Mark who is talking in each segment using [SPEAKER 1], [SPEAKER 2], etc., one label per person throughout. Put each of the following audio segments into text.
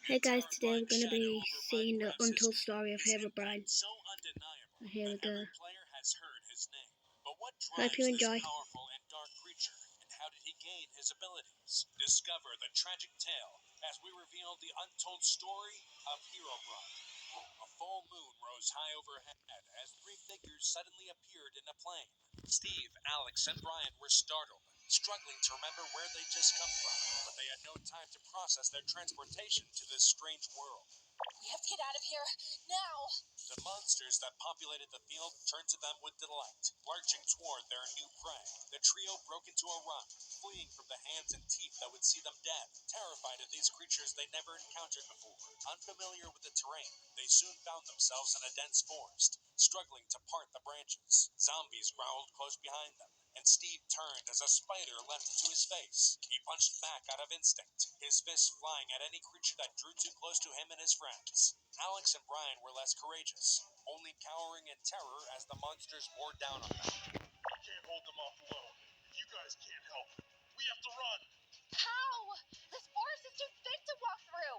[SPEAKER 1] Hey guys, today we're going to be seeing the untold story of Herobrine. Here we go. Hope you enjoy.
[SPEAKER 2] Discover the tragic tale as we reveal the untold story of Herobrine. A full moon rose high overhead as three figures suddenly appeared in a plane. Steve, Alex, and Brian were startled, struggling to remember where they'd just come from, but they had no time to process their transportation to this strange world.
[SPEAKER 3] We have to get out of here, now!
[SPEAKER 2] The monsters that populated the field turned to them with delight, lurching toward their new prey. The trio broke into a run, fleeing from the hands and teeth that would see them dead. Terrified of these creatures they'd never encountered before, unfamiliar with the terrain, they soon found themselves in a dense forest, struggling to part the branches. Zombies growled close behind them, and Steve turned as a spider leapt into his face. He punched back out of instinct, his fists flying at any creature that drew too close to him and his friends. Alex and Brian were less courageous, only cowering in terror as the monsters bore down on them.
[SPEAKER 4] We can't hold them off alone. If you guys can't help, we have to run.
[SPEAKER 3] How? This forest is too thick to walk through!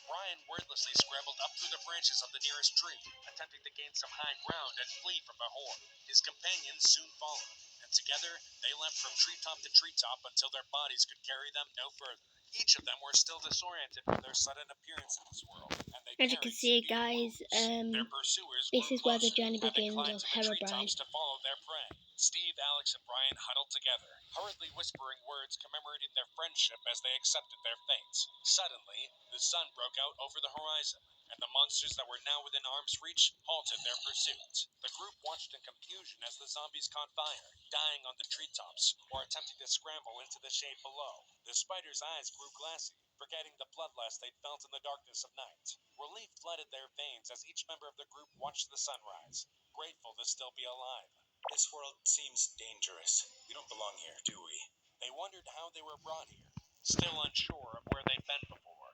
[SPEAKER 2] Brian wordlessly scrambled up through the branches of the nearest tree, attempting to gain some high ground and flee from the horde. His companions soon followed, and together they leapt from treetop to treetop until their bodies could carry them no further. Each of them were still disoriented from their sudden appearance in this world, and they
[SPEAKER 1] As you can see, guys,
[SPEAKER 2] their pursuers
[SPEAKER 1] this is where the
[SPEAKER 2] closer,
[SPEAKER 1] journey begins of
[SPEAKER 2] to the
[SPEAKER 1] Herobrine.
[SPEAKER 2] treetops to follow their prey. Steve, Alex, and Brian huddled together, hurriedly whispering words commemorating their friendship as they accepted their fates. Suddenly, the sun broke out over the horizon, and the monsters that were now within arm's reach halted their pursuit. The group watched in confusion as the zombies caught fire, dying on the treetops, or attempting to scramble into the shade below. The spider's eyes grew glassy, forgetting the bloodlust they'd felt in the darkness of night. Relief flooded their veins as each member of the group watched the sunrise, grateful to still be alive.
[SPEAKER 5] This world seems dangerous. We don't belong here, do we?
[SPEAKER 2] They wondered how they were brought here, still unsure of where they'd been before.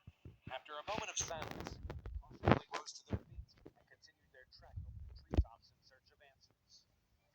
[SPEAKER 2] After a moment of silence, they cautiously rose to their feet and continued their trek over the treetops in search of answers.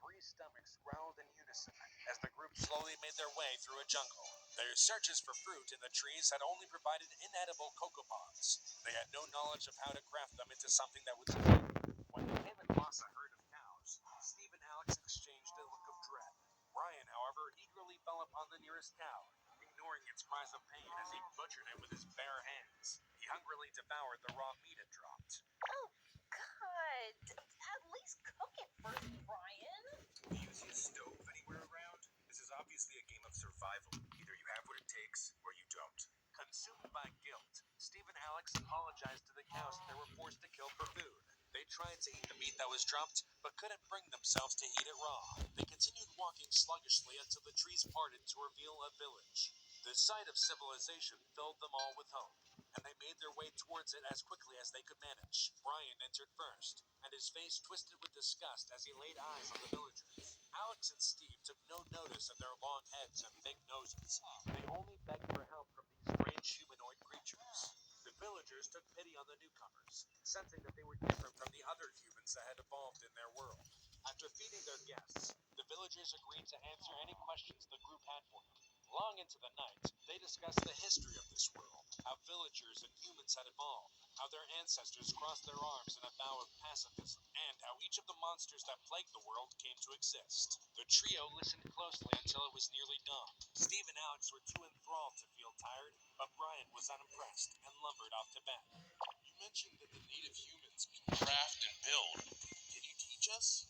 [SPEAKER 2] Three stomachs growled in unison as the group slowly made their way through a jungle. Their searches for fruit in the trees had only provided inedible cocoa pods. They had no knowledge of how to craft them into something that would sustain them. When they came across a herd of cows, Steve and Alex exchanged a look of dread. Brian, however, eagerly fell upon the nearest cow, ignoring its cries of pain as he butchered it with his bare hands. He hungrily devoured the raw meat it dropped.
[SPEAKER 3] Oh, God! At least cook it first, Brian!
[SPEAKER 5] Do you see a stove anywhere around? This is obviously a game of survival. Either you have what it takes, or you don't.
[SPEAKER 2] Consumed by guilt, Steve and Alex apologized to the cows they were forced to kill for food. They tried to eat the meat that was dropped, but couldn't bring themselves to eat it raw. They continued walking sluggishly until the trees parted to reveal a village. The sight of civilization filled them all with hope, and they made their way towards it as quickly as they could manage. Brian entered first, and his face twisted with disgust as he laid eyes on the villagers. Alex and Steve took no notice of their long heads and big noses. They only begged for help from these strange humanoid creatures. The villagers took pity on the newcomers, sensing that they were different from the other humans that had evolved in their world. After feeding their guests, the villagers agreed to answer any questions the group had for them. Long into the night, they discussed the history of this world, how villagers and humans had evolved, how their ancestors crossed their arms in a vow of pacifism, and how each of the monsters that plagued the world came to exist. The trio listened closely until it was nearly dawn. Steve and Alex were too enthralled to feel tired, but Brian was unimpressed and lumbered off to bed.
[SPEAKER 4] You mentioned that the native humans can craft and build. Can you teach us?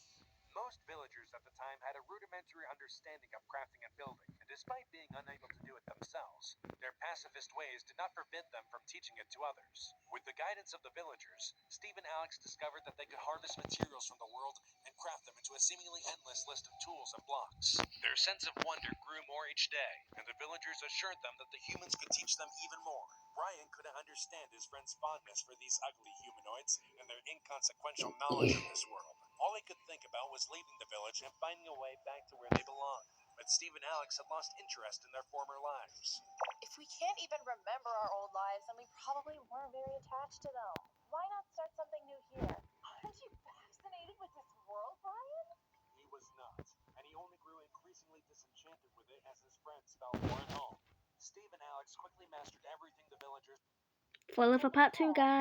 [SPEAKER 2] Most villagers at the time had a rudimentary understanding of crafting and building, and despite being unable to do it themselves, their pacifist ways did not forbid them from teaching it to others. With the guidance of the villagers, Steve and Alex discovered that they could harvest materials from the world and craft them into a seemingly endless list of tools and blocks. Their sense of wonder grew more each day, and the villagers assured them that the humans could teach them even more. Brian couldn't understand his friend's fondness for these ugly humanoids and their inconsequential knowledge of this world. All he could think about was leaving the village and finding a way back to where they belonged. But Steve and Alex had lost interest in their former lives.
[SPEAKER 3] If we can't even remember our old lives, then we probably weren't very attached to them. Why not start something new here? Aren't you fascinated with this world, Brian?
[SPEAKER 2] He was not, and he only grew increasingly disenchanted with it as his friends felt more at home. Steve and Alex quickly mastered everything the villagers
[SPEAKER 1] Follow for part 2, guys.